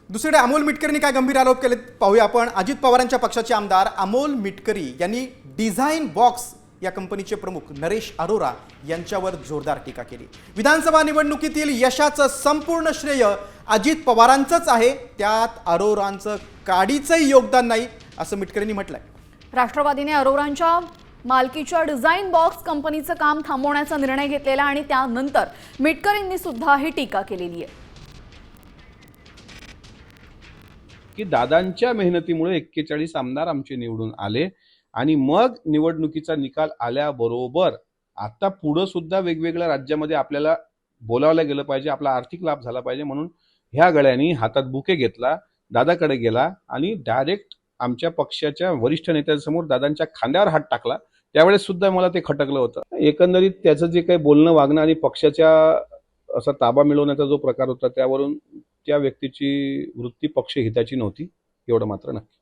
दुसरीकडे अमोल मिटकरींनी काय गंभीर आरोप केले पाहूया आपण। अजित पवारांच्या पक्षाचे आमदार अमोल मिटकरी यांनी डिझाइन बॉक्स या कंपनीचे प्रमुख नरेश अरोरा यांच्यावर जोरदार टीका केली। विधानसभा निवडणुकीतील यशाचं संपूर्ण श्रेय अजित पवारांचंच आहे, त्यात अरोरांचं काडीचंही योगदान नाही असं मिटकरींनी म्हटलंय। राष्ट्रवादीने अरोरांच्या मालकीच्या डिझाइन बॉक्स कंपनीचं काम थांबवण्याचा निर्णय घेतलेला आणि त्यानंतर मिटकरींनी सुद्धा ही टीका केलेली आहे की दादांच्या मेहनतीमुळे 41 आमदार आमचे निवडून आले आणि मग निवडणुकीचा निकाल आल्याबरोबर आता पुढे सुद्धा वेगवेगळ्या राज्यामध्ये आपल्याला बोलावलं गेलं पाहिजे, आपला आर्थिक लाभ झाला पाहिजे म्हणून ह्या गळ्यांनी हातात बुके घेतला, दादाकडे गेला आणि डायरेक्ट आमच्या पक्षाच्या वरिष्ठ नेत्यांसमोर दादांच्या खांद्यावर हात टाकला। त्यावेळेस सुद्धा मला ते खटकलं होतं। एकंदरीत त्याचं जे काही बोलणं वागणं आणि पक्षाच्या असा ताबा मिळवण्याचा जो प्रकार होता त्यावरून त्या व्यक्तीची वृत्ती पक्ष हिताची नव्हती, एवढं मात्र नक्की।